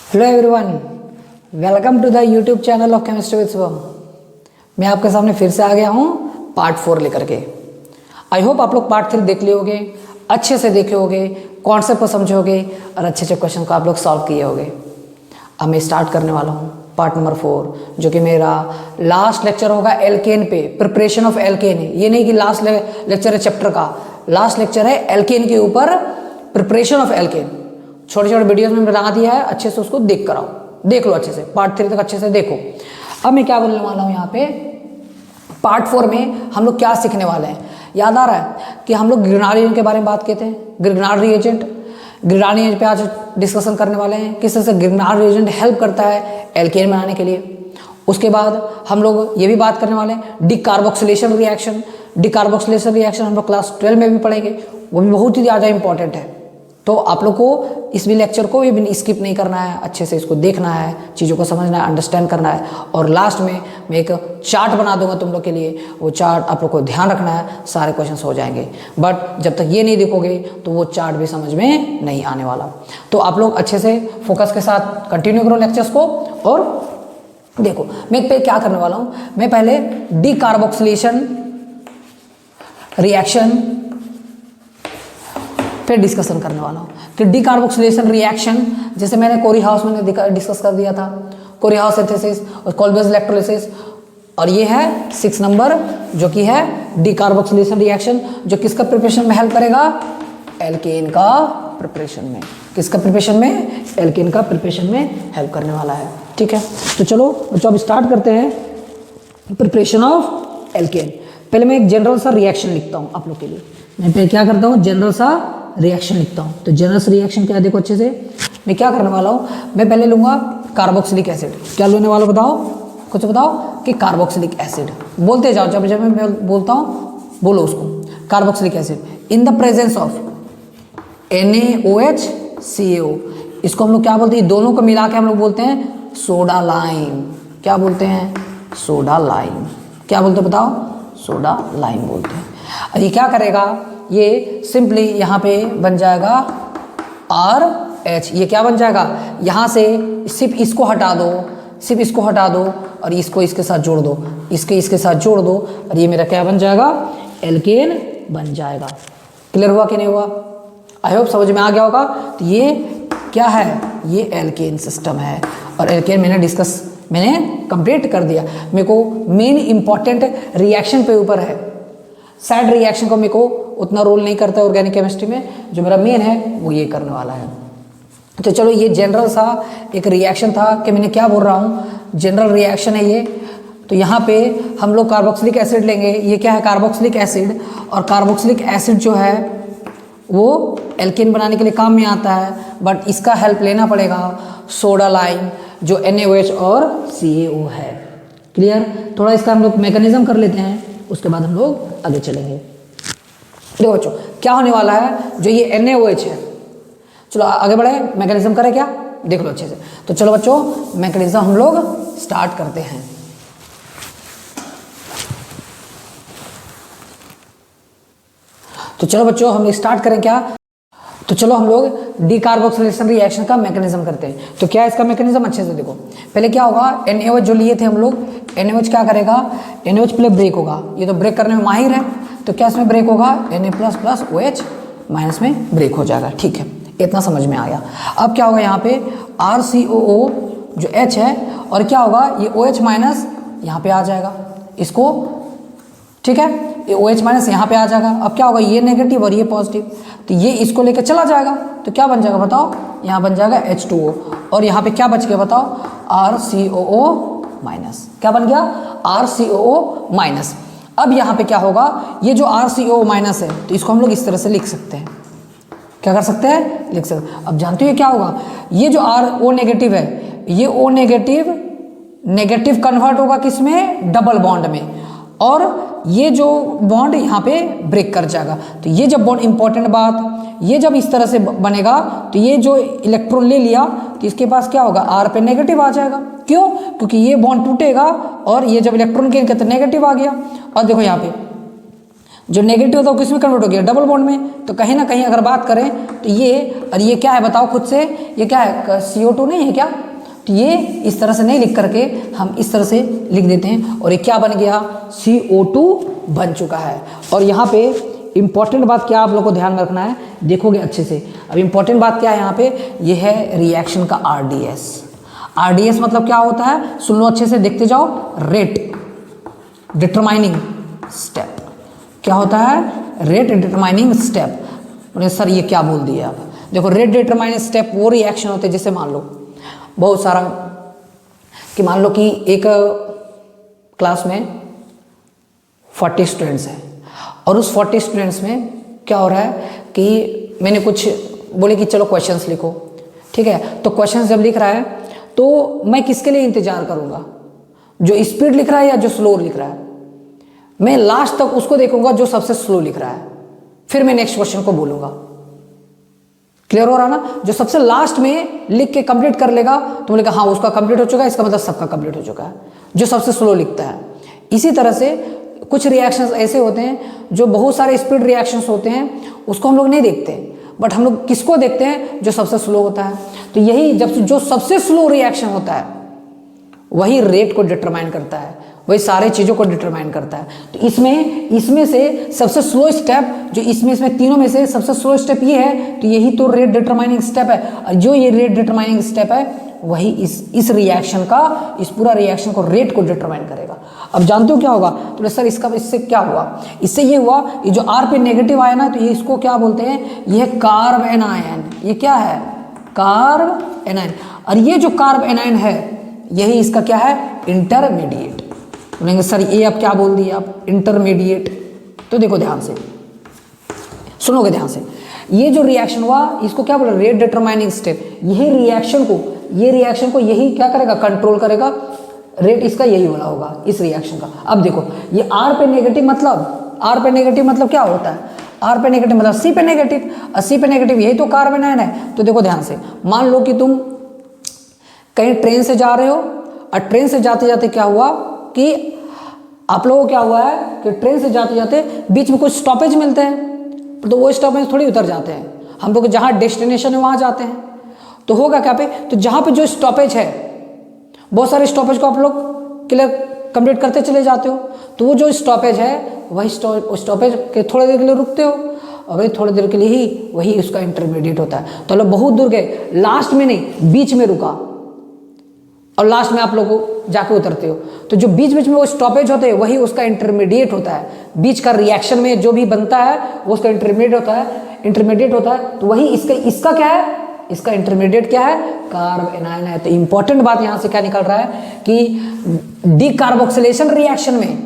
Hello everyone, welcome to the YouTube channel of chemistry with Shubham. मैं आपके सामने फिर से आ गया हूँ पार्ट 4 लेकर के। आई होप आप लोग पार्ट 3 देख लिए होगे, अच्छे से देखे होगे, कॉन्सेप्ट को समझे होगे और अच्छे अच्छे क्वेश्चन को आप लोग सॉल्व किए होगे। अब मैं स्टार्ट करने वाला हूँ पार्ट नंबर 4, जो कि मेरा लास्ट लेक्चर होगा एल्केन पे, प्रिपरेशन ऑफ एल्केन। ये नहीं कि लास्ट लेक्चर है चैप्टर का, लास्ट लेक्चर है एल्केन के ऊपर, प्रिपरेशन ऑफ एल्केन। छोटे छोटे वीडियोस में बना दिया है, अच्छे से उसको देख कर आओ, देख लो अच्छे से, पार्ट 3 तक अच्छे से देखो। अब मैं क्या बोलने वाला हूँ यहाँ पे, पार्ट 4 में हम लोग क्या सीखने वाले हैं। याद आ रहा है कि हम लोग ग्रिग्नार्ड रिएजेंट के बारे में बात किए थे। ग्रिग्नार्ड रिएजेंट पे आज डिस्कशन करने वाले हैं, किस तरह से ग्रिग्नार्ड रिएजेंट हेल्प करता है एल्केन बनाने के लिए। उसके बाद हम लोग ये भी बात करने वाले हैं डिकार्बोक्सिलेशन रिएक्शन। डिकार्बोक्सिलेशन रिएक्शन हम लोग क्लास 12 में भी पढ़ेंगे, वो भी बहुत ही ज़्यादा इंपॉर्टेंट है। तो आप लोग को इस भी लेक्चर को भी स्किप नहीं करना है, अच्छे से इसको देखना है, चीज़ों को समझना है, अंडरस्टैंड करना है। और लास्ट में मैं एक चार्ट बना दूंगा तुम लोग के लिए, वो चार्ट आप लोग को ध्यान रखना है, सारे क्वेश्चंस हो जाएंगे। बट जब तक ये नहीं देखोगे तो वो चार्ट भी समझ में नहीं आने वाला। तो आप लोग अच्छे से फोकस के साथ कंटिन्यू करो लेक्चर्स को। और देखो मैं पे क्या करने वाला हूँ, मैं पहले डिकार्बोक्सिलेशन रिएक्शन पे डिस्कशन करने वाला हूँ कि डिकार्बोक्सिलेशन रिएक्शन, जैसे मैंने कोरी हाउस में डिस्कस कर दिया था, कोरी हाउस सिंथेसिस और कोल्बेज इलेक्ट्रोलिसिस। और ये है 6 नंबर, जो कि है डिकार्बोक्सिलेशन रिएक्शन, जो किसका प्रिपरेशन में हेल्प करेगा, एल्केन का प्रिपरेशन में। किसका प्रिपरेशन में, एल्केन का प्रिपरेशन में हेल्प करने वाला है। ठीक है, तो चलो बच्चों अब स्टार्ट करते हैं प्रिपरेशन ऑफ एल्केन। पहले मैं एक जनरल सा रिएक्शन लिखता हूँ आप लोग के लिए। मैं पहले क्या करता हूँ, जनरल सा रिएक्शन लिखता हूँ। तो जनरल सा रिएक्शन क्या है, देखो अच्छे से मैं क्या करने वाला हूँ। मैं पहले लूँगा कार्बोक्सिलिक एसिड। क्या लेने वाला बताओ, कुछ बताओ कि कार्बोक्सिलिक एसिड बोलते जाओ, जब जब मैं बोलता हूँ बोलो उसको। Carboxylic acid in the presence of NaOH CaO, इसको हम लोग क्या बोलते हैं, दोनों को मिला के हम लोग बोलते हैं सोडा लाइम। क्या बोलते हैं, सोडा लाइम। क्या बोलते हैं बताओ, सोडा लाइम बोलते हैं। और ये क्या करेगा, ये सिंपली यहाँ पे बन जाएगा RH। ये क्या बन जाएगा, यहाँ से सिर्फ इसको हटा दो, सिर्फ इसको हटा दो और इसको इसके साथ जोड़ दो, इसके साथ जोड़ दो और ये मेरा क्या बन जाएगा, एल्केन बन जाएगा। क्लियर हुआ कि नहीं हुआ, आई होप समझ में आ गया होगा। तो ये क्या है, ये एल्केन सिस्टम है। और एल्केन मैंने कंप्लीट कर दिया। मेरे को मेन इंपॉर्टेंट रिएक्शन पे ऊपर है, साइड रिएक्शन को मेरे को उतना रोल नहीं करता है ऑर्गेनिक केमिस्ट्री में। जो मेरा मेन है वो ये करने वाला है। तो चलो ये जनरल सा एक रिएक्शन था कि मैंने क्या बोल रहा हूँ, जनरल रिएक्शन है ये। तो यहाँ पे हम लोग कार्बोक्सिलिक एसिड लेंगे। ये क्या है, कार्बोक्सिलिक एसिड। और कार्बोक्सिलिक एसिड जो है वो एल्केन बनाने के लिए काम में आता है, बट इसका हेल्प लेना पड़ेगा सोडा लाइम, जो NaOH और CaO है। क्लियर, थोड़ा इसका हम लोग मैकेनिज्म कर लेते हैं, उसके बाद हम लोग आगे चलेंगे। देखो बच्चों क्या होने वाला है, जो ये NaOH है, चलो आगे बढ़े, मैकेनिज्म करें क्या, देख लो अच्छे से। तो चलो बच्चों मैकेनिज्म हम लोग स्टार्ट करते हैं। तो चलो बच्चों हम स्टार्ट करें क्या, तो चलो हम लोग डिकार्बोक्सिलेशन रिएक्शन का मैकेनिज्म करते हैं। तो क्या है इसका मैकेनिज्म, अच्छे से देखो। पहले क्या होगा, NaOH जो लिए थे हम लोग, NaOH क्या करेगा, NaOH पहले ब्रेक होगा। ये तो ब्रेक करने में माहिर है, तो क्या इसमें ब्रेक होगा, Na++OH माइनस में ब्रेक हो जाएगा। ठीक है, इतना समझ में आया। अब क्या होगा, यहाँ पे RCOO जो H है, और क्या होगा, ये OH माइनस यहाँ पे आ जाएगा इसको। ठीक है, ये OH माइनस यहाँ पे आ जाएगा। अब क्या होगा, ये नेगेटिव और ये पॉजिटिव, तो ये इसको लेकर चला जाएगा। तो क्या बन जाएगा बताओ, यहाँ बन जाएगा H2O। और यहाँ पे क्या बच गया बताओ, RCOO माइनस। क्या बन गया, RCOO माइनस। अब यहाँ पे क्या होगा, ये जो RCOO माइनस है, तो इसको हम लोग इस तरह से लिख सकते हैं। क्या कर सकते हैं, लिख सकते हैं। अब जानते हो क्या होगा, ये जो O नेगेटिव है, ये O नेगेटिव कन्वर्ट होगा किसमें, डबल बॉन्ड में। और ये जो बॉन्ड यहाँ पे ब्रेक कर जाएगा। तो ये जब बॉन्ड, इंपॉर्टेंट बात, ये जब इस तरह से बनेगा, तो ये जो इलेक्ट्रॉन ले लिया, तो इसके पास क्या होगा, R पे नेगेटिव आ जाएगा। क्यों, क्योंकि ये बॉन्ड टूटेगा और ये जब इलेक्ट्रॉन के तो नेगेटिव आ गया। और देखो यहाँ पे जो नेगेटिव था वो किस में कन्वर्ट हो गया, डबल बॉन्ड में। तो कहीं ना कहीं अगर बात करें तो ये, और ये क्या है बताओ खुद से, ये क्या है, CO2 नहीं है क्या? तो ये इस तरह से नहीं लिख करके हम इस तरह से लिख देते हैं, और ये क्या बन गया, CO2 बन चुका है। और यहाँ पे इंपॉर्टेंट बात क्या आप लोग को ध्यान में रखना है, देखोगे अच्छे से। अब इंपॉर्टेंट बात क्या है यहाँ पे, ये है रिएक्शन का RDS। RDS मतलब क्या होता है, सुन लो अच्छे से, देखते जाओ। रेट डिटरमाइनिंग स्टेप, क्या होता है, रेट डिटरमाइनिंग स्टेप। बोले सर ये क्या बोल दिए आप? देखो रेट डिटरमाइनिंग स्टेप वो रिएक्शन होते हैं, जैसे मान लो बहुत सारा कि मान लो कि एक क्लास में 40 स्टूडेंट्स हैं, और उस 40 स्टूडेंट्स में क्या हो रहा है कि मैंने कुछ बोले कि चलो क्वेश्चंस लिखो, ठीक है। तो क्वेश्चंस जब लिख रहा है तो मैं किसके लिए इंतजार करूंगा, जो स्पीड लिख रहा है या जो स्लो लिख रहा है? मैं लास्ट तक उसको देखूंगा जो सबसे स्लो लिख रहा है, फिर मैं नेक्स्ट क्वेश्चन को बोलूंगा। क्लियर हो रहा ना? जो सबसे लास्ट में लिख के कंप्लीट कर लेगा तो बोलेगा हाँ उसका कंप्लीट हो चुका है, इसका मतलब सबका कंप्लीट हो चुका है, जो सबसे स्लो लिखता है। इसी तरह से कुछ रिएक्शंस ऐसे होते हैं जो बहुत सारे स्पीड रिएक्शंस होते हैं, उसको हम लोग नहीं देखते, बट हम लोग किसको देखते हैं, जो सबसे स्लो होता है। तो यही जब जो सबसे स्लो रिएक्शन होता है वही रेट को डिटरमाइन करता है, वही सारे चीज़ों को डिटरमाइन करता है। तो इसमें से सबसे स्लो स्टेप जो इसमें तीनों में से सबसे स्लो स्टेप ये है, तो यही तो रेट डिटरमाइनिंग स्टेप है। और जो ये रेट डिटरमाइनिंग स्टेप है वही इस रिएक्शन का, इस पूरा रिएक्शन को, रेट को डिटरमाइन करेगा। अब जानते हो क्या होगा? तो सर इससे क्या हुआ? इससे ये हुआ, ये जो R पे नेगेटिव आया ना, तो ये इसको क्या बोलते हैं, ये है कार्ब एनायन। ये क्या है? Carb anion. और ये जो कार्ब एनायन है यही इसका क्या है, इंटरमीडिएट। बोलेंगे सर ये अब क्या बोल दिए आप, इंटरमीडिएट। तो देखो ध्यान से, सुनोगे ध्यान से, ये जो रिएक्शन हुआ इसको क्या बोला, रेट डिटरमाइनिंग स्टेप। यही रिएक्शन को यही क्या करेगा, कंट्रोल करेगा। रेट इसका यही वाला होगा, इस रिएक्शन का। अब देखो ये R पे नेगेटिव मतलब क्या होता है, R पे नेगेटिव मतलब C पे नेगेटिव, और C पे नेगेटिव यही तो कार्बन आयन है। तो देखो ध्यान से, मान लो कि तुम कहीं ट्रेन से जा रहे हो, और ट्रेन से जाते जाते क्या हुआ कि आप लोगों को क्या हुआ है कि ट्रेन से जाते जाते बीच में कुछ स्टॉपेज मिलते हैं, तो वो स्टॉपेज थोड़ी उतर जाते हैं, हम लोग जहाँ डेस्टिनेशन है वहाँ जाते हैं। तो होगा क्या पे, तो जहाँ पे जो स्टॉपेज है, बहुत सारे स्टॉपेज को आप लोग क्लियर कंप्लीट करते चले जाते हो, तो वो जो स्टॉपेज है वही स्टॉपेज के थोड़ी देर के लिए रुकते हो, और वही थोड़ी देर के लिए ही वही उसका इंटरमीडिएट होता है। तो लोग बहुत दूर गए, लास्ट में नहीं, बीच में रुका, और लास्ट में आप लोग जाके उतरते हो। तो जो बीच में वो स्टॉपेज होते हैं वही उसका इंटरमीडिएट होता है। बीच का रिएक्शन में जो भी बनता है वो उसका इंटरमीडिएट होता है। तो वही इसका क्या है, इसका इंटरमीडिएट क्या है, कार्ब एनायन है। तो इंपॉर्टेंट बात यहाँ से क्या निकल रहा है कि डीकार्बोक्सिलेशन रिएक्शन में,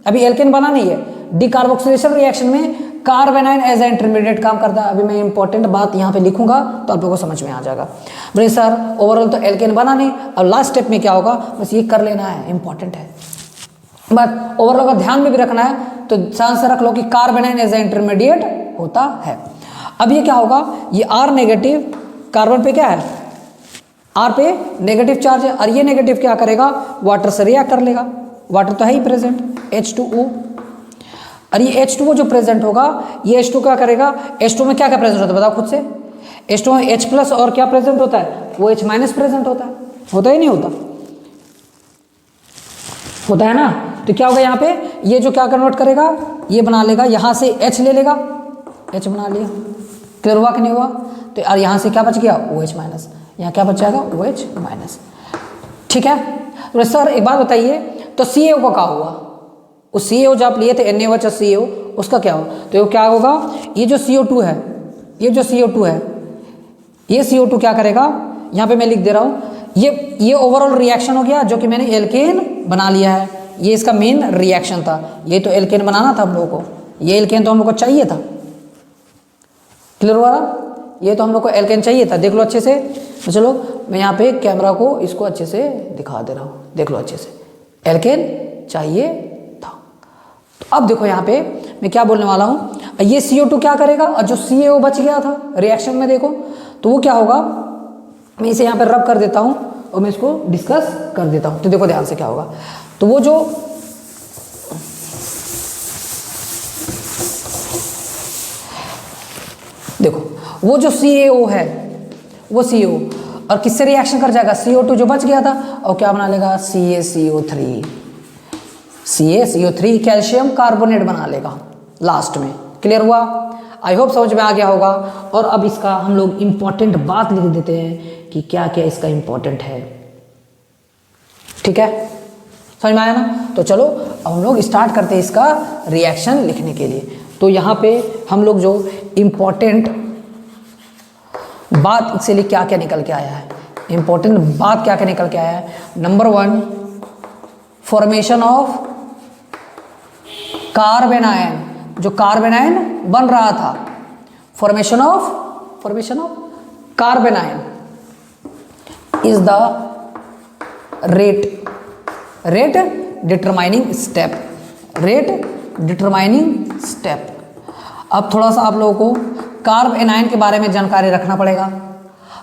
अभी एल्केन बना नहीं है, डीकार्बोक्सिलेशन रिएक्शन में carbanion as a intermediate काम करता है। अभी मैं इंपॉर्टेंट बात यहाँ पे लिखूंगा तो आप लोगों को समझ में आ जाएगा। बोले सर ओवरऑल तो एल्केन बना नहीं, अब लास्ट स्टेप में क्या होगा, बस ये कर लेना है, इंपॉर्टेंट है। बट ओवरऑल का ध्यान में भी रखना है, तो ध्यान से रख लो कि carbanion as a intermediate होता है। अब ये क्या होगा, ये R नेगेटिव कार्बन पे क्या है, R पे नेगेटिव चार्ज है, और ये नेगेटिव क्या करेगा, वाटर से रिएक्ट कर लेगा। वाटर तो है ही प्रेजेंट, H2O, और ये H2O जो प्रेजेंट होगा, ये H2 क्या करेगा, H2 में क्या क्या प्रेजेंट होता है बताओ खुद से, H2 में H प्लस और क्या प्रेजेंट होता है, वो H माइनस प्रेजेंट होता है नहीं होता है ना। तो क्या होगा यहाँ पे, ये जो क्या कन्वर्ट करेगा, ये बना लेगा, यहाँ से H ले लेगा, H बना लिया, क्लियर हुआ कि नहीं हुआ। तो यार यहाँ से क्या बच गया, OH माइनस, यहाँ क्या बच जाएगा, OH माइनस, ठीक है। तो सर एक बात बताइए, तो CaO का क्या हुआ, उस CaO जो आप लिए थे NaOH उसका क्या हुआ, तो क्या होगा, ये जो CO2 है, ये CO2 क्या करेगा, यहाँ पे मैं लिख दे रहा हूँ, ये ओवरऑल रिएक्शन हो गया जो कि मैंने एल्केन बना लिया है, ये इसका मेन रिएक्शन था। ये तो एल्केन बनाना था हम लोगों को, ये एल्केन तो हम लोग को चाहिए था, क्लियर हुआ ना, ये तो हम लोग को एल्केन चाहिए था। देख लो अच्छे से, तो चलो मैं यहाँ पे कैमरा को इसको अच्छे से दिखा दे रहा हूँ, देख लो अच्छे से, एल्केन चाहिए था। तो अब देखो यहाँ पे मैं क्या बोलने वाला हूँ, ये CO2 क्या करेगा, और जो CaO बच गया था रिएक्शन में देखो, तो वो क्या होगा, मैं इसे यहाँ पे रब कर देता हूँ और मैं इसको डिस्कस कर देता हूँ। तो देखो ध्यान से क्या होगा, तो वो जो देखो वो जो CaO है वो CO और किससे रिएक्शन कर जाएगा, CO2 जो बच गया था और क्या बना लेगा, CaCO3। CaCO3 कैल्शियम कार्बोनेट बना लेगा लास्ट में। क्लियर हुआ? आई होप समझ में आ गया होगा। और अब इसका हम लोग इंपॉर्टेंट बात लिख देते हैं कि क्या क्या इसका इंपॉर्टेंट है। ठीक है, समझ में आया ना? तो चलो अब हम लोग स्टार्ट करते हैं इसका रिएक्शन लिखने के लिए। तो यहाँ पे हम लोग जो इंपॉर्टेंट बात इससे लिए क्या क्या निकल के आया है, इंपॉर्टेंट बात क्या क्या निकल के आया है। नंबर 1, फॉर्मेशन ऑफ कार्बेनायन, जो कार्बेनायन बन रहा था, formation of carbanion is the rate determining step. अब थोड़ा सा आप लोगों को कार्बेनायन के बारे में जानकारी रखना पड़ेगा।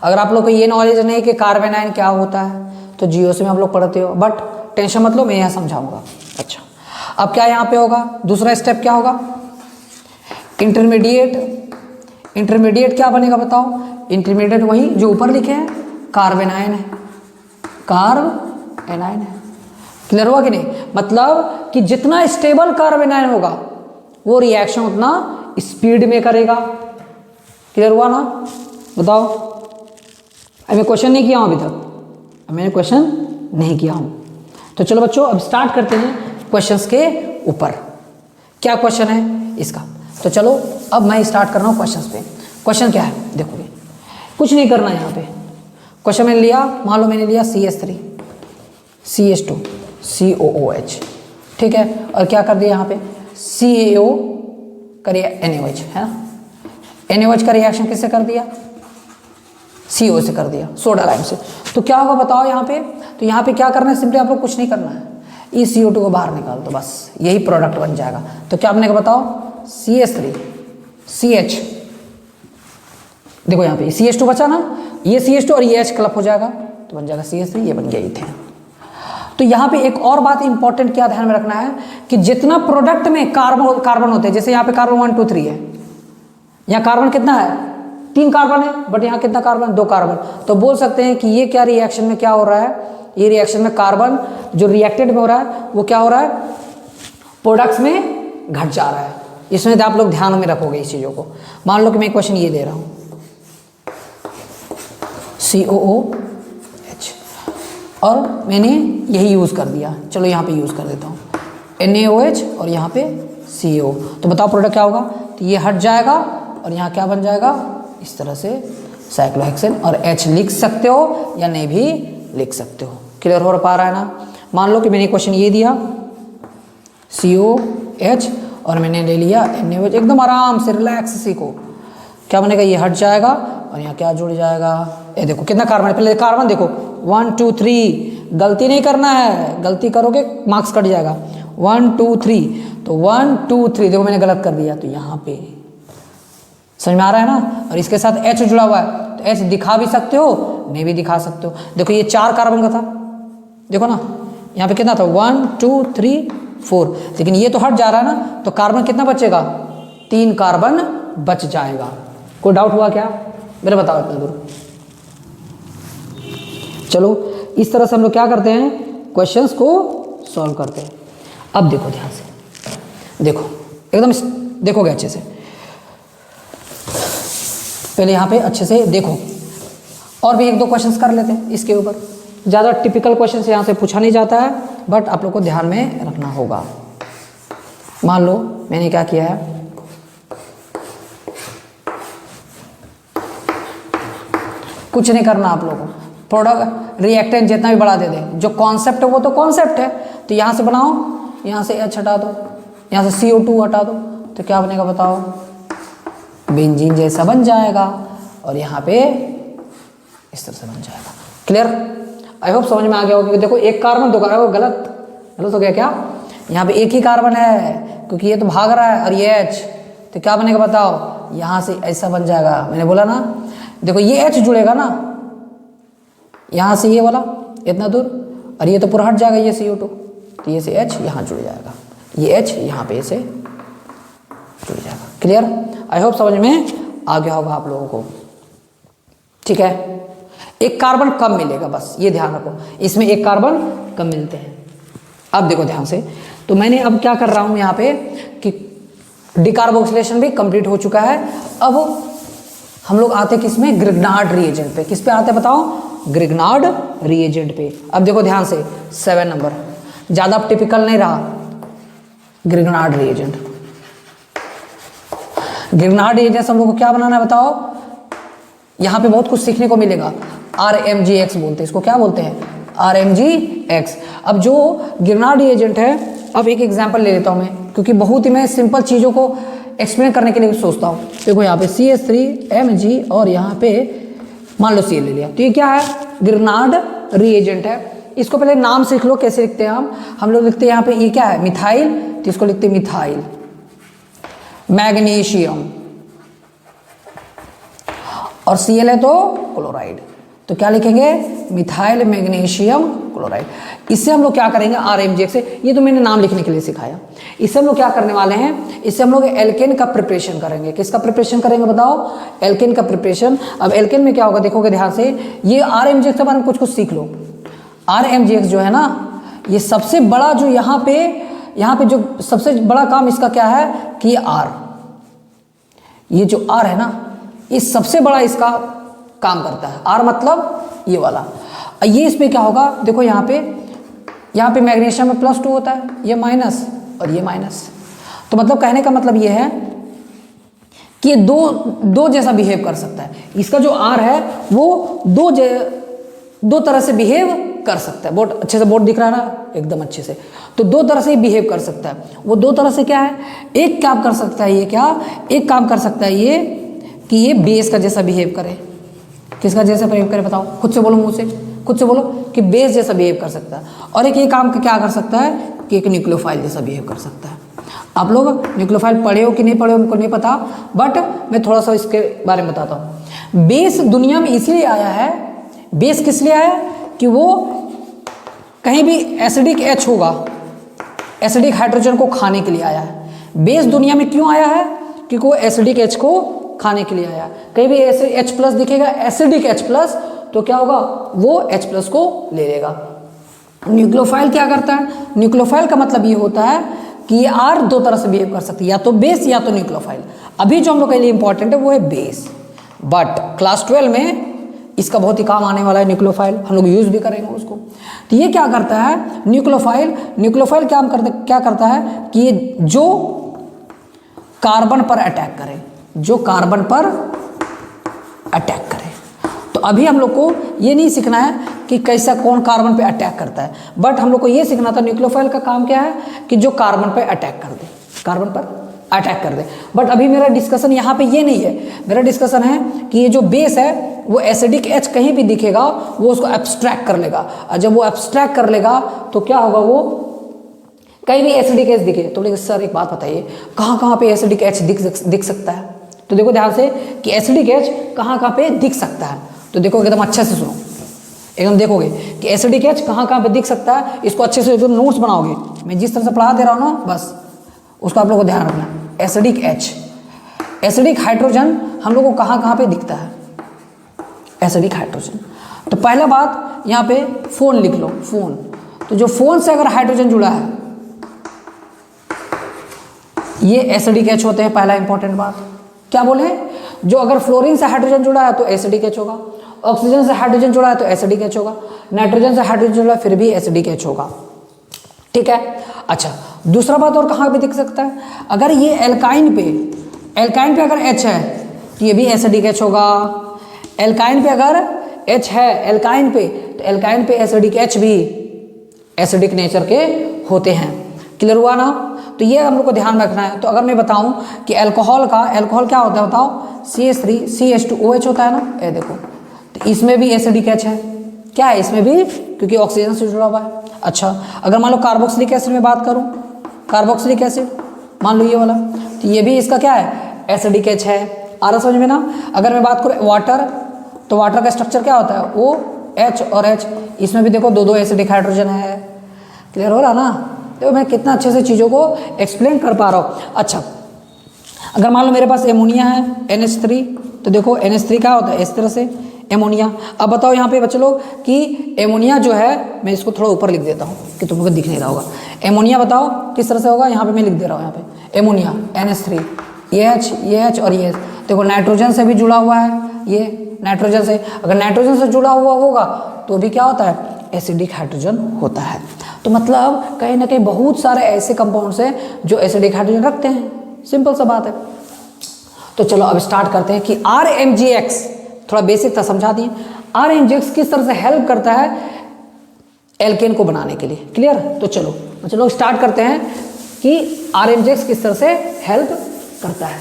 अगर आप लोग को ये नॉलेज नहीं कि कार्बेनायन क्या होता है तो जीओसी में आप लोग पढ़ते हो, बट टेंशन मत लो, मैं यहाँ समझाऊंगा। अच्छा, अब क्या यहाँ पे होगा, दूसरा स्टेप क्या होगा, इंटरमीडिएट क्या बनेगा बताओ। इंटरमीडिएट वही जो ऊपर लिखे हैं, कार्बेनायन है। क्लियर हुआ कि नहीं? मतलब कि जितना स्टेबल कार्बेनायन होगा वो रिएक्शन उतना स्पीड में करेगा। क्लियर हुआ ना? बताओ, मैं क्वेश्चन नहीं किया हूं अभी तक, मैंने क्वेश्चन नहीं किया हूं। तो चलो बच्चों अब स्टार्ट करते हैं क्वेश्चंस के ऊपर। क्या क्वेश्चन है इसका? तो चलो अब मैं स्टार्ट कर रहा हूँ क्वेश्चंस पे। क्वेश्चन क्या है देखोगे, कुछ नहीं करना है यहाँ पे। क्वेश्चन मैंने लिया, मान लो मैंने लिया CH3 CH2 COOH, ठीक है, और क्या कर दिया यहाँ पे CaO करिए NaOH, है ना। NaOH का रिएक्शन किससे कर दिया, CO से कर दिया, सोडा लाइम से। तो क्या होगा बताओ यहाँ पे? तो यहाँ पे क्या करना है, सिंपली आप लोग कुछ नहीं करना है, इस CO2 को बाहर निकाल दो, बस यही प्रोडक्ट बन जाएगा। तो क्या बनेगा बताओ, CH3 CH, देखो यहाँ पे CH2 बचा ना, ये CH2 और ये H क्लब हो जाएगा तो बन जाएगा CH3, ये बन गया इथेन। तो यहाँ पे एक और बात इंपॉर्टेंट क्या ध्यान में रखना है कि जितना प्रोडक्ट में कार्बन होते हैं, जैसे यहाँ पे कार्बन 1 2 3 है, यहाँ कार्बन कितना है, 3 कार्बन है, बट यहाँ कितना कार्बन, 2 कार्बन। तो बोल सकते हैं कि ये क्या रिएक्शन में क्या हो रहा है, ये रिएक्शन में कार्बन जो रिएक्टेड में हो रहा है वो क्या हो रहा है, प्रोडक्ट्स में घट जा रहा है। इसमें आप लोग ध्यान में रखोगे इस चीज़ों को। मान लो कि मैं क्वेश्चन ये दे रहा हूँ COOH और मैंने यही यूज़ कर दिया, चलो यहाँ पे यूज़ कर देता हूँ NaOH और यहाँ पे CO। तो बताओ प्रोडक्ट क्या होगा, तो ये हट जाएगा और यहाँ क्या बन जाएगा, इस तरह से साइक्लोहेक्सेन, और H लिख सकते हो या नहीं भी लिख सकते हो। क्लियर हो पा रहा है ना? मान लो कि मैंने क्वेश्चन ये दिया COH और मैंने ले लिया NaOH, एकदम आराम से रिलैक्स सीखो। क्या बनेगा, ये हट जाएगा और यहाँ क्या जुड़ जाएगा, ये देखो कितना कार्बन है, पहले कार्बन देखो 1 2 3, गलती नहीं करना है, गलती करोगे मार्क्स कट जाएगा। 1 2 3, तो 1 2 3 देखो मैंने गलत कर दिया, तो यहाँ पे समझ में आ रहा है ना। और इसके साथ H जुड़ा हुआ है, तो H दिखा भी सकते हो नहीं भी दिखा सकते हो। देखो ये 4 कार्बन का था, देखो ना यहाँ पे कितना था 1 2 3 4, लेकिन ये तो हट जा रहा है ना, तो कार्बन कितना बचेगा, 3 कार्बन बच जाएगा। कोई डाउट हुआ क्या, मेरे बताओ इतना दूर। चलो इस तरह से हम लोग क्या करते हैं, क्वेश्चंस को सॉल्व करते हैं। अब देखो ध्यान से, देखो एकदम देखोगे अच्छे से, पहले यहाँ पे अच्छे से देखो, और भी 1 2 क्वेश्चंस कर लेते हैं इसके ऊपर। ज़्यादा टिपिकल क्वेश्चंस यहाँ से पूछा नहीं जाता है, बट आप लोग को ध्यान में रखना होगा। मान लो मैंने क्या किया है, कुछ नहीं करना आप लोगों को, प्रोडक्ट रिएक्टेंट जितना भी बढ़ा दे दे, जो कॉन्सेप्ट है वो तो कॉन्सेप्ट है। तो यहाँ से बनाओ, यहाँ से H हटा दो, यहाँ से CO2 हटा दो, तो क्या बनेगा बताओ, बेंजीन जैसा बन जाएगा, और यहाँ पे इस तरह से बन जाएगा। क्लियर? आई होप समझ में आ गया होगा। देखो 1 कार्बन 2 कार्बन, गलत हो गया क्या, यहाँ पे 1 ही कार्बन है क्योंकि ये तो भाग रहा है, और ये H, तो क्या बनेगा बताओ, यहाँ से ऐसा बन जाएगा। मैंने बोला ना, देखो ये H जुड़ेगा ना, यहाँ से ये वाला इतना दूर, और ये तो पूरा हट जाएगा, ये CO2, तो ये से H यहाँ जुड़ जाएगा, ये H यहाँ पे से जुड़ जाएगा। क्लियर? आई होप समझ में आ गया होगा आप लोगों को। ठीक है, एक कार्बन कम मिलेगा, बस ये ध्यान रखो, इसमें एक कार्बन कम मिलते हैं। अब देखो ध्यान से, तो मैंने अब क्या कर रहा हूं यहाँ पे कि डिकार्बोक्सिलेशन भी कंप्लीट हो चुका है। अब हम लोग आते किसमें, ग्रिग्नार्ड रिएजेंट पे। किस पे आते बताओ, ग्रिग्नार्ड रिएजेंट पे। अब देखो ध्यान से 7 नंबर, ज़्यादा टिपिकल नहीं रहा, ग्रिग्नार्ड रिएजेंट। ग्रिग्नार्ड रिएजेंट हम लोग को क्या बनाना है बताओ, यहाँ पे बहुत कुछ सीखने को मिलेगा। RMGX बोलते हैं इसको, क्या बोलते हैं, RMGX। अब जो ग्रिग्नार्ड रिएजेंट है, अब एक एग्जांपल ले लेता हूँ मैं, क्योंकि बहुत ही मैं सिंपल चीज़ों को एक्सप्लेन करने के लिए सोचता हूँ। देखो यहाँ पे CH3Mg और यहाँ पे मान लो Cl ले लिया, तो ये क्या है, ग्रिग्नार्ड रिएजेंट है। इसको पहले नाम सीख लो कैसे लिखते हैं हम लोग लिखते हैं यहाँ पे, ये क्या है, मिथाइल, तो इसको लिखते हैं मिथाइल मैग्नीशियम, और Cl है तो क्लोराइड, तो क्या लिखेंगे, मिथाइल मैग्नीशियम क्लोराइड। इससे हम लोग क्या करेंगे, RMGX से, ये तो मैंने नाम लिखने के लिए सिखाया। इससे हम लोग क्या करने वाले हैं, इससे हम लोग एल्केन का प्रिपरेशन करेंगे। किसका प्रिपरेशन करेंगे बताओ, एल्केन का प्रिपरेशन। अब एल्केन में क्या होगा देखोगे ध्यान से, ये RMGX के बारे में कुछ कुछ सीख लो। RMGX जो है ना, ये सबसे बड़ा जो यहाँ पे जो सबसे बड़ा काम इसका क्या है कि ये जो R है ना, ये सबसे बड़ा इसका काम करता है। R मतलब ये वाला, ये इसमें क्या होगा देखो, यहाँ पे मैग्नीशियम में +2 होता है, ये माइनस और ये माइनस, तो मतलब कहने का मतलब ये है कि ये दो जैसा बिहेव कर सकता है। इसका जो R है वो दो तरह से बिहेव कर सकता है। बोर्ड अच्छे से, बोर्ड दिख रहा है ना एकदम अच्छे से, तो 2 तरह से बिहेव कर सकता है। वो 2 तरह से क्या है, एक काम कर सकता है ये, क्या एक काम कर सकता है ये कि ये बेस का जैसा बिहेव करे। किसका जैसा बिहेव करे बताओ, खुद से बोलो, मुंह से खुद से बोलो कि बेस जैसा बिहेव कर सकता है। और एक ये काम क्या कर सकता है कि एक न्यूक्लियोफाइल जैसा बिहेव कर सकता है। आप लोग न्यूक्लियोफाइल पढ़े हो कि नहीं पढ़े हो हमको नहीं पता, बट मैं थोड़ा सा इसके बारे में बताता हूँ। बेस दुनिया में इसलिए आया है, बेस किस लिए आया कि वो कहीं भी एसिडिक H होगा, एसिडिक हाइड्रोजन को खाने के लिए आया है। बेस दुनिया में क्यों आया है, क्योंकि वो एसिडिक H को खाने के लिए आया। कहीं भी H+ दिखेगा, एसिडिक H+, तो क्या होगा, वो H+ को ले लेगा। न्यूक्लियोफाइल क्या करता है, न्यूक्लियोफाइल का मतलब ये होता है कि ये R 2 तरह से बिहेव कर सकती है, या तो बेस या तो न्यूक्लियोफाइल। अभी जो हम लोग के लिए इंपॉर्टेंट है वो है बेस, बट क्लास 12 में इसका बहुत ही काम आने वाला है न्यूक्लियोफाइल, हम लोग यूज भी करेंगे उसको। तो ये क्या करता है न्यूक्लियोफाइल क्या करता है कि ये जो कार्बन पर अटैक करे, जो कार्बन पर अटैक करे। तो अभी हम लोग को ये नहीं सीखना है कि कैसा कौन कार्बन पे अटैक करता है, बट हम लोग को ये सीखना था न्यूक्लियोफाइल का काम क्या है कि जो कार्बन पे अटैक कर दे, कार्बन पर अटैक कर दे। बट अभी मेरा डिस्कशन यहाँ पे ये नहीं है, मेरा डिस्कशन है कि ये जो बेस है वो एसिडिक H कहीं भी दिखेगा वो उसको एब्स्ट्रैक्ट कर लेगा, और जब वो एब्स्ट्रैक्ट कर लेगा तो क्या होगा, वो कहीं भी एसिडिक H दिखे तो बोले सर एक बात बताइए कहाँ पे एसिडिक H दिख सकता है। तो देखो ध्यान से कि एसिडिक H कहाँ पे दिख सकता है, तो देखो एकदम अच्छे से सुनो, एकदम देखोगे कि एसिडिक H कहाँ पे दिख सकता है। इसको अच्छे से एकदम नोट्स बनाओगे, मैं जिस तरह से पढ़ा दे रहा हूँ ना बस उसको आप लोगों को ध्यान रखना। एसिडिक H, एसिडिक हाइड्रोजन हम लोग को कहाँ पे दिखता है, एसिडिक हाइड्रोजन। तो पहला बात यहाँ पे फोन लिख लो, फोन। तो जो फोन से अगर हाइड्रोजन जुड़ा है ये एसिडिक H होते हैं। पहला इंपॉर्टेंट बात क्या बोले, जो अगर फ्लोरीन से हाइड्रोजन जुड़ा है तो एसिडिक H होगा, ऑक्सीजन से हाइड्रोजन जुड़ा है तो एसिडिक H होगा, नाइट्रोजन से हाइड्रोजन जुड़ा है फिर भी एसिडिक H होगा। ठीक है, अच्छा दूसरा बात और कहाँ पे दिख सकता है, अगर ये एल्काइन पे अगर H है तो ये भी एसिडिक H होगा। एल्काइन पे अगर H है एल्काइन पे, तो एल्काइन पे एसिडिक H भी एसिडिक नेचर के होते हैं। क्लियर हुआ ना, तो ये हम लोग को ध्यान रखना है। तो अगर मैं बताऊं कि अल्कोहल क्या होता है बताओ, CH3CH2OH होता है ना, ये देखो, तो इसमें भी एसिडिक H है, क्या है इसमें भी, क्योंकि ऑक्सीजन से जुड़ा हुआ है। अच्छा अगर मान लो कार्बोक्सिलिक एसिड में बात करूं, कार्बोक्सिलिक एसिड मान लो ये वाला, तो ये भी इसका क्या है, एसिडिक H है। आ रहा समझ में ना। अगर मैं बात करूं वाटर, तो वाटर का स्ट्रक्चर क्या होता है, OH और H, इसमें भी देखो 2 एसिडिक हाइड्रोजन है। क्लियर हो रहा ना, तो मैं कितना अच्छे से चीज़ों को एक्सप्लेन कर पा रहा हूँ। अच्छा अगर मान लो मेरे पास एमोनिया है NH3, तो देखो NH3 क्या होता है, इस तरह से एमोनिया। अब बताओ यहाँ पे बच्चे लोग कि एमोनिया जो है, मैं इसको थोड़ा ऊपर लिख देता हूँ कि तुम लोग को दिख नहीं रहा होगा। एमोनिया बताओ किस तरह से होगा, यहाँ पे मैं लिख दे रहा हूँ, यहाँ पे एमोनिया NH3, ये H और ये H। देखो नाइट्रोजन से भी जुड़ा हुआ है, ये नाइट्रोजन से, अगर नाइट्रोजन से जुड़ा हुआ होगा तो भी क्या होता है, एसिडिक हाइड्रोजन होता है। तो मतलब कहीं ना कहीं बहुत सारे ऐसे कंपाउंड्स हैं जो एसिडिक हाइड्रोजन रखते हैं, सिंपल सा बात है। तो चलो अब स्टार्ट करते हैं कि RMGX, थोड़ा बेसिक था, समझा दिए। RMGX किस तरह से हेल्प करता है एल्केन को बनाने के लिए, क्लियर। तो चलो स्टार्ट करते हैं कि RMGX किस तरह से हेल्प करता है।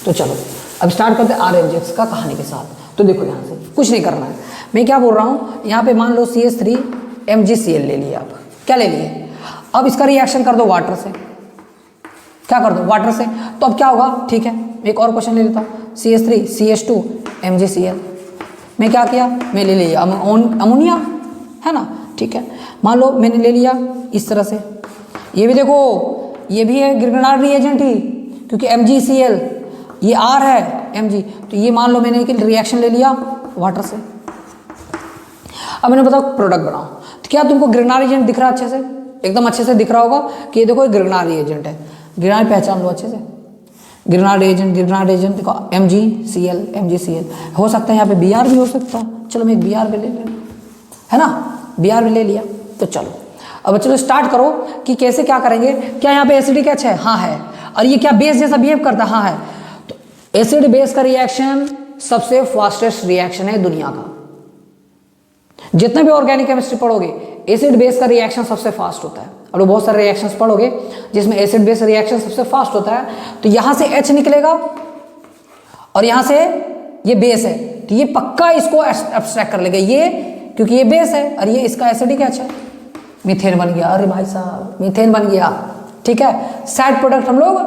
तो चलो अब स्टार्ट करते हैं RMGX का कहानी के साथ। तो देखो यहाँ से कुछ नहीं करना है, मैं क्या बोल रहा हूँ, यहाँ पे मान लो CH3 MgCl ले लिया। आप क्या ले लिए, अब इसका रिएक्शन कर दो वाटर से, क्या कर दो, वाटर से। तो अब क्या होगा, ठीक है, एक और क्वेश्चन ले लेता हूँ, CH3 CH2 MgCl। मैं क्या किया, मैं ले लिया अमोनिया, है ना, ठीक है। मान लो मैंने ले लिया इस तरह से, ये भी देखो, ये भी है ग्रिग्नार्ड रिएजेंट ही, क्योंकि MgCl ये R है Mg, तो ये मान लो मैंने एक रिएक्शन ले लिया वाटर से। अब मैंने बताओ प्रोडक्ट बनाओ, तो क्या तुमको ग्रिग्नार्ड रिएजेंट दिख रहा है अच्छे से, एकदम अच्छे से दिख रहा होगा कि ये देखो ये ग्रिग्नार्ड रिएजेंट है। ग्रिग्नार्ड पहचान लो अच्छे से, ग्रिग्नार्ड एजेंट देखो MgCl हो सकता है यहाँ पे Br भी हो सकता है। चलो मैं एक Br भी ले लें, है ना, Br भी ले लिया। तो चलो अब चलो स्टार्ट करो कि कैसे क्या करेंगे। क्या यहाँ पे एसिडिक H है, हाँ है, और ये क्या बेस जैसा बिहेव करता है, हाँ है। तो एसिड बेस का रिएक्शन सबसे फास्टेस्ट रिएक्शन है दुनिया का। जितने भी ऑर्गेनिक केमिस्ट्री पढ़ोगे एसिड बेस का रिएक्शन सबसे फास्ट होता है। और बहुत सारे रिएक्शंस पढ़ोगे जिसमें एसिड बेस रिएक्शन सबसे फास्ट होता है। तो यहाँ से H निकलेगा और यहाँ से ये बेस है, तो ये पक्का इसको एब्स्ट्रैक्ट कर लेगा ये, क्योंकि ये बेस है और ये इसका एसिडिक H है। मीथेन बन गया, अरे भाई साहब मीथेन बन गया, ठीक है। साइड प्रोडक्ट हम लोग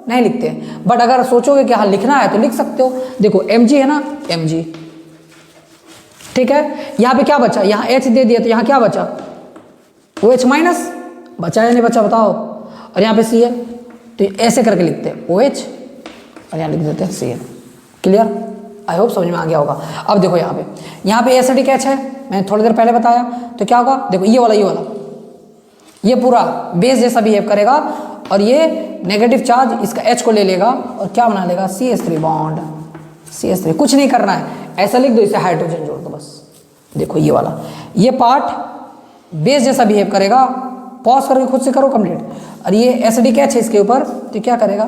नहीं लिखते, बट अगर सोचोगे कि हाँ लिखना है तो लिख सकते हो। देखो Mg है ना, Mg, ठीक है। यहाँ पे क्या बचा, यहाँ H दे दिया, तो यहाँ क्या बचा, OH माइनस बचा या नहीं बचा बताओ। और यहाँ पे Cl, तो ऐसे करके लिखते हैं OH और यहाँ लिख देते हैं Cl, क्लियर। आई होप समझ में आ गया होगा। अब देखो यहाँ पे एसिडिक H है, मैंने थोड़ी देर पहले बताया। तो क्या होगा, देखो ये पूरा बेस जैसा बिहेव करेगा और ये नेगेटिव चार्ज इसका H को ले लेगा और क्या बना लेगा, CH3 बॉन्ड, CH3। कुछ नहीं करना है, ऐसा लिख दो, इसे हाइड्रोजन जोड़ दो बस। देखो ये वाला, ये पार्ट बेस जैसा बिहेव करेगा, पॉज करके खुद से करो कंप्लीट। और ये एसिडिक H है इसके ऊपर, तो क्या करेगा,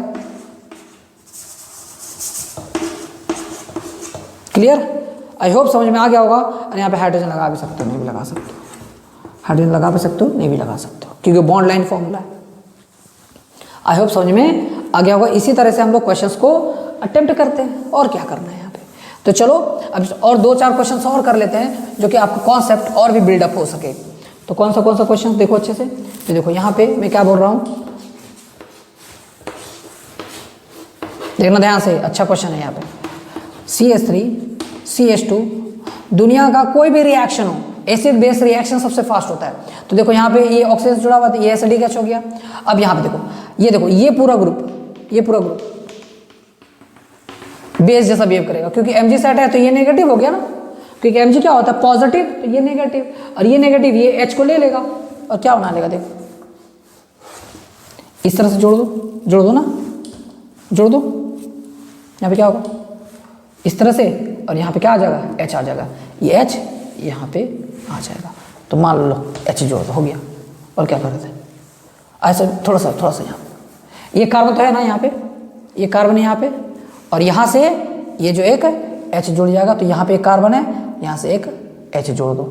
क्लियर। आई होप समझ में आ गया होगा। और यहाँ पे हाइड्रोजन लगा भी सकते हो, नहीं भी लगा सकते हो, हाइड्रोजन लगा भी सकते हो, नहीं भी लगा सकते हो, क्योंकि बॉन्ड लाइन फॉर्मूला है। आई होप समझ में आ गया होगा। इसी तरह से हम लोग क्वेश्चंस को अटेम्प्ट करते हैं, और क्या करना है यहाँ पे। तो चलो अब और 2-4 क्वेश्चंस और कर लेते हैं, जो कि आपका कॉन्सेप्ट और भी बिल्डअप हो सके। तो कौन सा क्वेश्चन देखो अच्छे से। तो देखो यहाँ पे मैं क्या बोल रहा हूँ, देखना ध्यान से, अच्छा क्वेश्चन है यहाँ पे। CH3 CH2, दुनिया का कोई भी रिएक्शन हो, एसिड बेस रिएक्शन सबसे फास्ट होता है। तो देखो यहाँ पे ये ऑक्सीजन से जुड़ा हुआ था, ये एसिडिक H हो गया। अब यहाँ पे देखो ये पूरा ग्रुप बेस जैसा बिहेव करेगा, क्योंकि Mg सेट है तो ये नेगेटिव हो गया ना, क्योंकि Mg क्या होता है, पॉजिटिव, तो ये नेगेटिव, और ये नेगेटिव ये H को ले लेगा और क्या बना लेगा, देखो इस तरह से जोड़ दो ना, जोड़ दो। यहाँ पे क्या होगा, इस तरह से, और यहाँ पे क्या आ जाएगा, H आ जाएगा, ये H यहाँ पे आ जाएगा। तो मान लो H जोड़ दो, हो गया। और क्या कर रहे थे, ऐसे थोड़ा सा यहाँ ये कार्बन तो है ना, यहाँ पे ये कार्बन है यहाँ पे, और यहाँ से ये जो एक H जुड़ जाएगा। तो यहाँ पे एक कार्बन है, यहाँ से एक H जोड़ दो,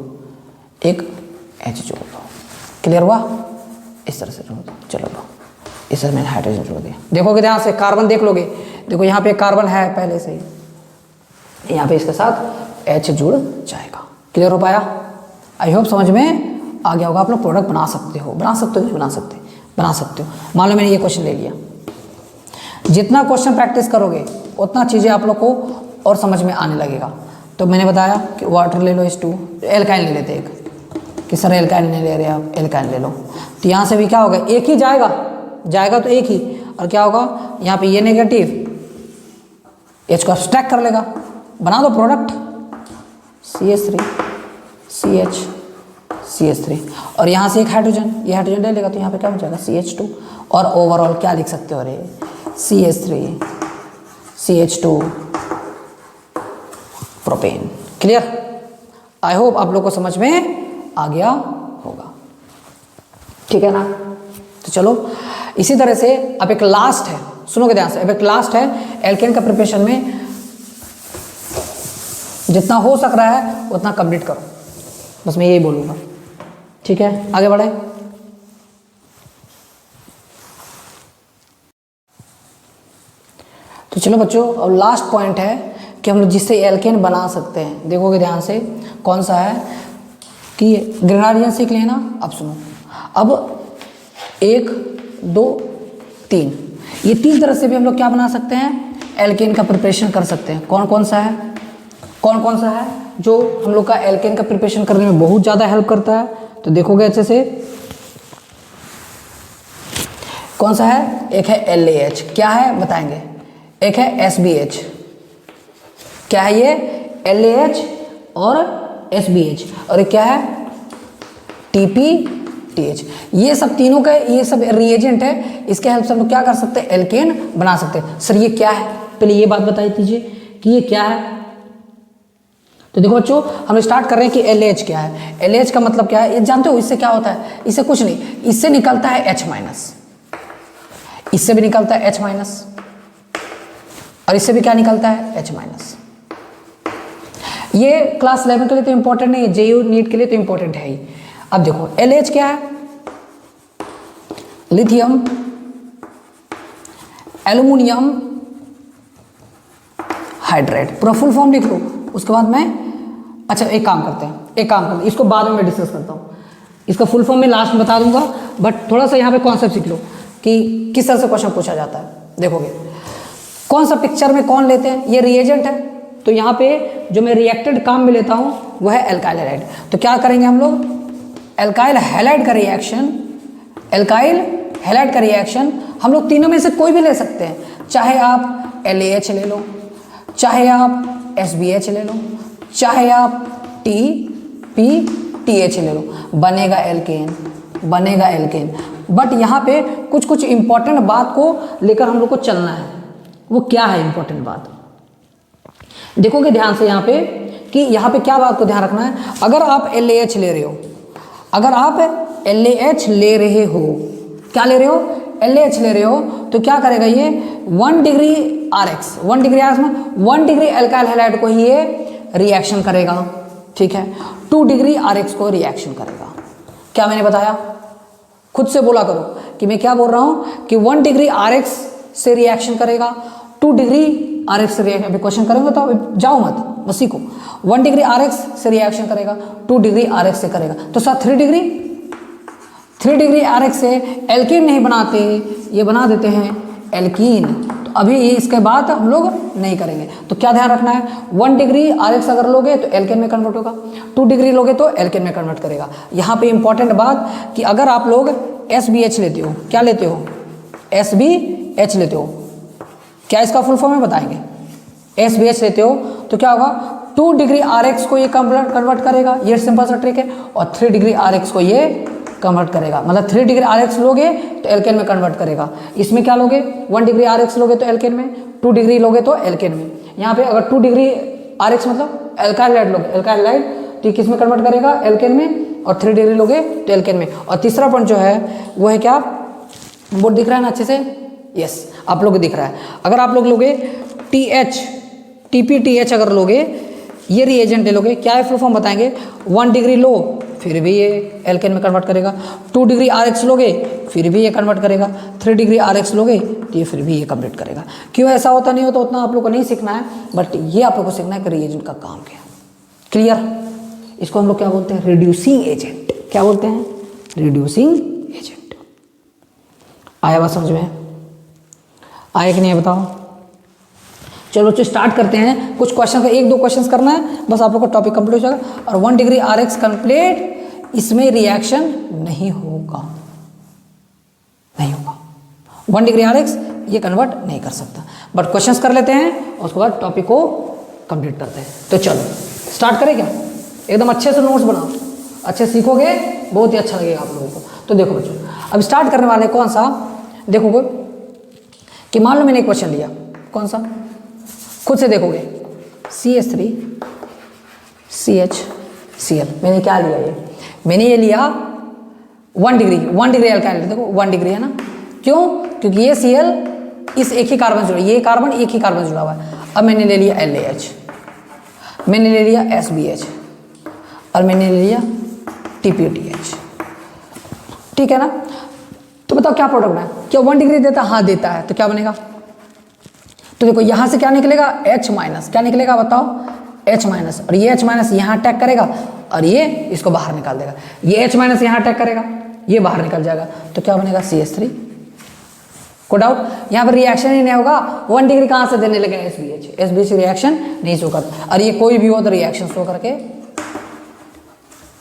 एक H जोड़ दो, क्लियर हुआ। इस तरह से जोड़ दो, चलो लो, इस तरह मैंने हाइड्रोजन जोड़ दिया। देखोगे ध्यान से, कार्बन देख लोगे, देखो यहाँ पे कार्बन है पहले से ही, यहाँ पे इसके साथ H जुड़ जाएगा, क्लियर हो पाया। आई होप समझ में आ गया होगा। आप लोग प्रोडक्ट बना सकते हो, बना सकते हो। मान लो मैंने ये क्वेश्चन ले लिया, जितना क्वेश्चन प्रैक्टिस करोगे उतना चीज़ें आप लोग को और समझ में आने लगेगा। तो मैंने बताया कि वाटर ले लो, H2, एल्काइन ले लेते एक, कि सर एल्काइन नहीं ले रहे आप, एल्काइन ले लो। तो यहाँ से भी क्या होगा, एक ही जाएगा तो एक ही, और क्या होगा, यहाँ पे ये नेगेटिव H को abstract कर लेगा, बना दो प्रोडक्ट CH3 CH CH3 और यहाँ से एक हाइड्रोजन, ये हाइड्रोजन ले लेगा तो यहाँ पे क्या हो जाएगा CH2 और ओवरऑल क्या लिख सकते हो रे CH3 CH2 propane. Clear? I hope आप लोग को समझ में आ गया होगा, ठीक है ना। तो चलो इसी तरह से अब एक लास्ट है, सुनोगे ध्यान से, अब एक लास्ट है एल्केन का प्रिपरेशन में जितना हो सक रहा है उतना कंप्लीट करो, बस मैं यही बोलूँगा, ठीक है। आगे बढ़े। तो चलो बच्चों, अब लास्ट पॉइंट है कि हम लोग जिससे एल्केन बना सकते हैं, देखोगे ध्यान से कौन सा है कि ग्रेनाडियन सीख लेना। अब सुनो, अब 1 2 3 ये 3 तरह से भी हम लोग क्या बना सकते हैं, एल्केन का प्रिपरेशन कर सकते हैं। कौन कौन सा है, कौन कौन सा है जो हम लोग का एल्केन का प्रिपरेशन करने में बहुत ज़्यादा हेल्प करता है, तो देखोगे अच्छे से कौन सा है। एक है LAH, क्या है बताएंगे। एक है SBH, क्या है ये LAH और SBH, और एक क्या है TPTH। ये सब तीनों का ये सब रिएजेंट है, इसके हेल्प से हम लोग क्या कर सकते हैं, एल्केन बना सकते हैं। सर ये क्या है, पहले ये बात बताई दीजिए कि ये क्या है। तो देखो बच्चों, हम स्टार्ट कर रहे हैं कि LAH क्या है। LAH का मतलब क्या है, ये जानते हो इससे क्या होता है, इससे कुछ नहीं, इससे निकलता है H-, इससे भी निकलता है H-, और इससे भी क्या निकलता है H-। ये क्लास 11 के लिए तो इंपॉर्टेंट नहीं है, JU नीट के लिए तो इंपॉर्टेंट है ही। अब देखो LH क्या है, लिथियम एल्यूमिनियम हाइड्रेट, पूरा फुल फॉर्म लिख लो। उसके बाद में अच्छा एक काम करते हैं, इसको बाद में मैं डिस्कस करता हूँ, इसका फुल फॉर्म मैं लास्ट में बता दूंगा, बट थोड़ा सा यहाँ पे कॉन्सेप्ट सीख लो कि किस तरह से क्वेश्चन पूछा जाता है। देखोगे कौन सा पिक्चर में कौन लेते हैं, ये रिएजेंट है, तो यहाँ पे जो मैं रिएक्टेड काम में लेता हूँ वह है एल्काइल हैलाइड। तो क्या करेंगे हम लोग, एल्काइल हैलाइड का रिएक्शन, एल्काइल हैलाइड का रिएक्शन हम लोग तीनों में से कोई भी ले सकते हैं, चाहे आप LAH ले लो, चाहे आप SBH ले लो, चाहे आप TPTH ले लो, बनेगा एल्केन, बनेगा एल्केन। बट यहाँ पे कुछ कुछ इंपॉर्टेंट बात को लेकर हम लोग को चलना है। वो क्या है इंपॉर्टेंट बात, देखोगे ध्यान से यहाँ पे कि यहाँ पे क्या बात को ध्यान रखना है। अगर आप LAH ले रहे हो, अगर आप LAH ले रहे हो, क्या ले रहे हो, LAH ले रहे हो, तो क्या करेगा ये 1 डिग्री RX, 1 डिग्री RX में 1 डिग्री एल्काइल हैलाइड को ही ये रिएक्शन करेगा, ठीक है। 2 डिग्री RX को रिएक्शन करेगा। क्या मैंने बताया, खुद से बोला करो कि मैं क्या बोल रहा हूँ कि 1 डिग्री RX से रिएक्शन करेगा, 2 डिग्री RX से रिएक्शन, अभी क्वेश्चन करेंगे तो जाओ मत, बस सीखो। 1 डिग्री RX से रिएक्शन करेगा, 2 डिग्री RX से करेगा, तो साथ 3 डिग्री RX से एल्कीन नहीं बनाते, ये बना देते हैं एल्कीन। तो अभी इसके बाद हम लोग नहीं करेंगे, तो क्या ध्यान रखना है, 1 डिग्री RX अगर लोगे तो एल्केन में कन्वर्ट होगा, 2 डिग्री लोगे तो एल्केन में कन्वर्ट करेगा। यहाँ पे इंपॉर्टेंट बात कि अगर आप लोग SBH लेते हो, क्या लेते हो, SBH लेते हो, क्या इसका फुल फॉर्म में बताएंगे, SBH लेते हो तो क्या होगा, 2 डिग्री RX को ये कन्वर्ट करेगा, ये सिंपल सा ट्रिक है, और 3 डिग्री RX को ये कन्वर्ट करेगा, मतलब 3 डिग्री RX लोगे तो एल्केन में कन्वर्ट करेगा। इसमें क्या लोगे, 1 डिग्री RX लोगे तो एल्केन में, 2 डिग्री लोगे तो एल्केन में। यहाँ पे अगर 2 डिग्री RX मतलब एल्काइल हैलाइड लोगे, एल्काइल हैलाइड तो किस में कन्वर्ट करेगा, एल्केन में, और 3 डिग्री लोगे तो एल्केन में। और तीसरा पॉइंट जो है वो है क्या, बोर्ड दिख रहा है ना अच्छे से, यस आप लोग को दिख रहा है। अगर आप लोग लोगे TPTH अगर लोगे, ये रिएजेंट ले लोगे, क्या है फुल फॉर्म बताएंगे, 1 डिग्री लो फिर भी ये एल्केन में कन्वर्ट करेगा, 2 डिग्री RX लोगे फिर भी ये कन्वर्ट करेगा, 3 डिग्री RX लोगे तो ये फिर भी ये कंप्लीट करेगा। क्यों ऐसा होता नहीं होता उतना आप लोग को नहीं सीखना है, बट ये आप लोग को सीखना है कि रिएजेंट का काम क्या। क्लियर, इसको हम लोग क्या बोलते हैं, रिड्यूसिंग एजेंट। क्या बोलते हैं, रिड्यूसिंग एजेंट। आया बात समझ में, आया कि नहीं बताओ। चलो बच्चों स्टार्ट करते हैं, कुछ क्वेश्चन का 1-2 क्वेश्चन करना है, बस आप लोग का टॉपिक कंप्लीट हो जाएगा। और 1 डिग्री RX कंप्लीट, इसमें रिएक्शन नहीं होगा, नहीं होगा, 1 डिग्री RX ये कन्वर्ट नहीं कर सकता। बट क्वेश्चंस कर लेते हैं और उसके बाद टॉपिक को कंप्लीट करते हैं। तो चलो स्टार्ट करें क्या? एकदम अच्छे से नोट्स बनाओ, अच्छे सीखोगे, बहुत ही अच्छा लगेगा आप लोगों को। तो देखो बच्चों, अब स्टार्ट करने वाले कौन सा, देखोगे कि मान लो मैंने एक क्वेश्चन लिया, कौन सा, खुद से देखोगे, CH3 CHCl। मैंने क्या लिया, ये मैंने ये लिया 1 डिग्री अल्काइल, देखो 1 डिग्री है ना, क्यों? क्योंकि ये Cl इस एक ही कार्बन से जुड़ा, ये कार्बन एक ही कार्बन से जुड़ा हुआ है। अब मैंने ले लिया LAH, मैंने ले लिया SBH और मैंने ले लिया TPTH, ठीक है ना। तो बताओ क्या प्रोडक्ट है, क्या 1 डिग्री देता है? हाँ देता है। तो क्या बनेगा? तो देखो यहां से क्या निकलेगा, H माइनस, क्या निकलेगा बताओ, H माइनस, और ये H माइनस यहां अटैक करेगा और ये इसको बाहर निकाल देगा, ये H माइनस यहां अटैक करेगा, ये बाहर निकल जाएगा। तो क्या बनेगा, CH3। को डाउट? यहां पर रिएक्शन ही नहीं होगा, 1 डिग्री कहां से देने लगे, SBH रिएक्शन नहीं शो करता। और ये कोई भी हो तो रिएक्शन शो करके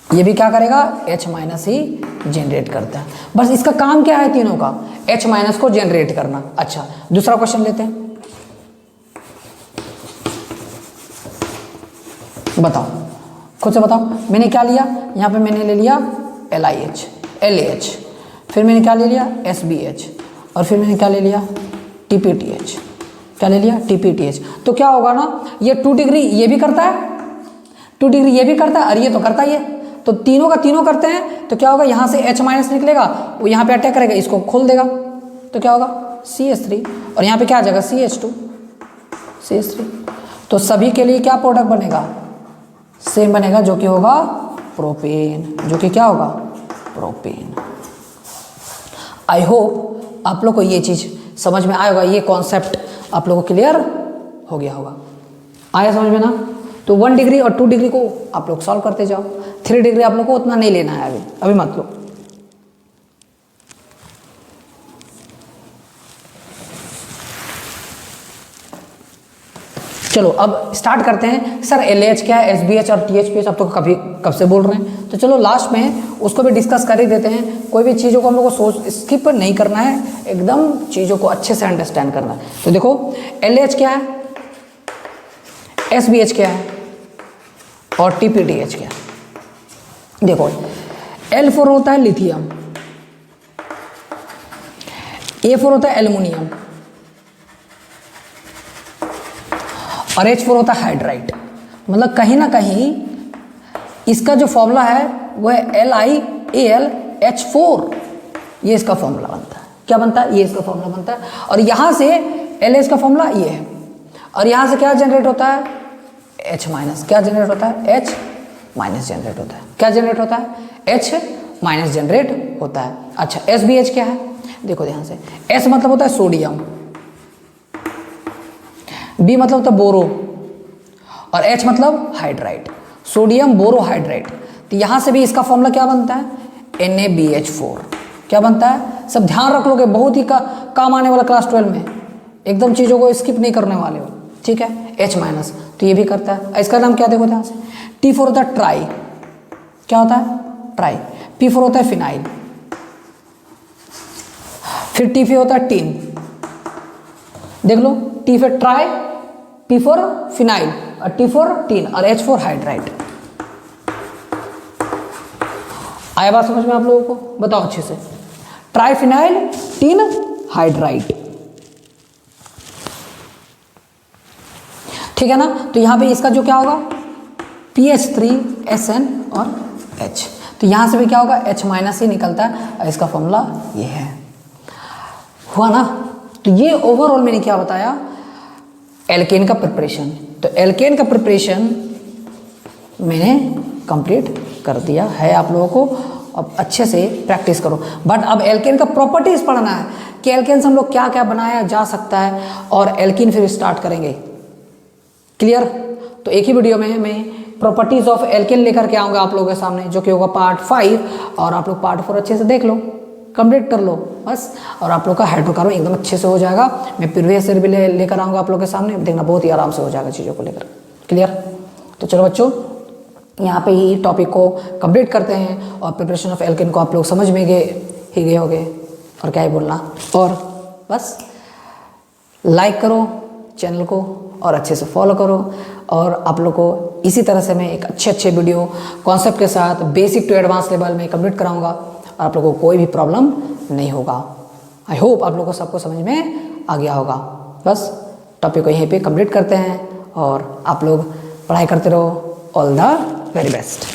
ये भी क्या करेगा, H माइनस ही जनरेट करता है। बस इसका काम क्या है तीनों का, H माइनस को जनरेट करना। अच्छा दूसरा क्वेश्चन लेते हैं, बताओ, खुद से बताओ। मैंने क्या लिया यहाँ पे, मैंने ले लिया LAH, फिर मैंने क्या ले लिया, SBH, और फिर मैंने क्या ले लिया, TPTH। क्या ले लिया, TPTH। तो क्या होगा ना, ये 2 डिग्री ये भी करता है, 2 डिग्री ये भी करता है, और ये तो करता ही है। तो तीनों का तीनों करते हैं। तो क्या होगा, यहाँ से H माइनस निकलेगा, वो यहाँ पे अटैक करेगा, इसको खोल देगा। तो क्या होगा, CH3, और यहाँ पे क्या आ जाएगा, CH3। तो सभी के लिए क्या प्रोडक्ट बनेगा, सेम बनेगा, जो कि होगा प्रोपेन, जो कि क्या होगा, प्रोपेन। आई होप आप लोग को ये चीज़ समझ में आया होगा, ये कॉन्सेप्ट आप लोगों को क्लियर हो गया होगा। आया समझ में ना? तो 1 डिग्री और 2 डिग्री को आप लोग सॉल्व करते जाओ, 3 डिग्री आप लोग को उतना नहीं लेना है, अभी मत लो। चलो अब स्टार्ट करते हैं। सर LAH क्या है, SBH और THPH आप तो कब से बोल रहे हैं, तो चलो लास्ट में उसको भी डिस्कस कर ही देते हैं। कोई भी चीज़ों को हम लोग को सोच स्किप नहीं करना है, एकदम चीज़ों को अच्छे से अंडरस्टैंड करना है। तो देखो LAH क्या है, SBH क्या है और TPTH क्या है। देखो L4 होता है लिथियम, A4 होता है एल्युमिनियम, और H4 होता है हाइड्राइट। मतलब कहीं ना कहीं इसका जो फॉर्मूला है वो है LiAlH4, ये इसका फॉर्मूला बनता है। क्या बनता है, ये इसका फॉर्मूला बनता है। और यहाँ से LH का फॉर्मूला ये है, और यहाँ से क्या जनरेट होता है, H माइनस। क्या जनरेट होता है, H माइनस जनरेट होता है। क्या जनरेट होता है, H माइनस जनरेट होता है। अच्छा SBH क्या है, देखो ध्यान से, S मतलब होता है सोडियम, B मतलब होता है बोरो, और H मतलब हाइड्राइड, सोडियम बोरो हाइड्राइड। तो यहाँ से भी इसका फॉर्मूला क्या बनता है, NaBH4। क्या बनता है, सब ध्यान रख लोगे, बहुत ही काम आने वाला क्लास 12 में, एकदम चीज़ों को स्किप नहीं करने वाले हो, ठीक है। H माइनस तो ये भी करता है, इसका नाम क्या देखो ध्यान से, T4 होता है ट्राई। क्या होता है, ट्राई। P4 होता है फिनाइल, फिर T5 होता है टीन। देख लो, T4 ट्राई, P4 फिनाइल, और T4 टीन, और H4 हाइड्राइड। आया बात समझ में आप लोगों को? बताओ अच्छे से, ट्राई फिनाइल टीन हाइड्राइड, ठीक है ना। तो यहाँ पे इसका जो क्या होगा, PH3SN और H। तो यहाँ से भी क्या होगा, H माइनस ही निकलता है, और इसका फॉर्मूला ये है। हुआ ना? तो ये ओवरऑल मैंने क्या बताया, एल्केन का प्रिपरेशन। तो एल्केन का प्रिपरेशन मैंने कंप्लीट कर दिया है आप लोगों को। अब अच्छे से प्रैक्टिस करो। बट अब एल्केन का प्रॉपर्टीज पढ़ना है कि एल्केन से हम लोग क्या क्या बनाया जा सकता है, और एल्कीन फिर स्टार्ट करेंगे। क्लियर? तो एक ही वीडियो में मैं प्रॉपर्टीज ऑफ एल्केन लेकर के आऊँगा आप लोगों के सामने, जो कि होगा पार्ट 5, और आप लोग पार्ट 4 अच्छे से देख लो, कंप्लीट कर लो बस, और आप लोग का हाइड्रोकार्बन एकदम अच्छे से हो जाएगा। मैं प्रीवियस ईयर भी लेकर आऊँगा आप लोग के सामने, देखना बहुत ही आराम से हो जाएगा चीज़ों को लेकर। क्लियर? तो चलो बच्चों, यहाँ पे ही टॉपिक को कंप्लीट करते हैं, और प्रिपरेशन ऑफ एल्केन को आप लोग समझ में गए होगे, और क्या ही बोलना। और बस लाइक करो चैनल को और अच्छे से फॉलो करो। और आप लोग को इसी तरह से मैं एक अच्छे वीडियो कॉन्सेप्ट के साथ बेसिक टू एडवांस लेवल में कंप्लीट कराऊंगा और आप लोगों को कोई भी प्रॉब्लम नहीं होगा। आई होप आप लोगों को सबको समझ में आ गया होगा। बस टॉपिक को यहीं पे कंप्लीट करते हैं और आप लोग पढ़ाई करते रहो। All the very best.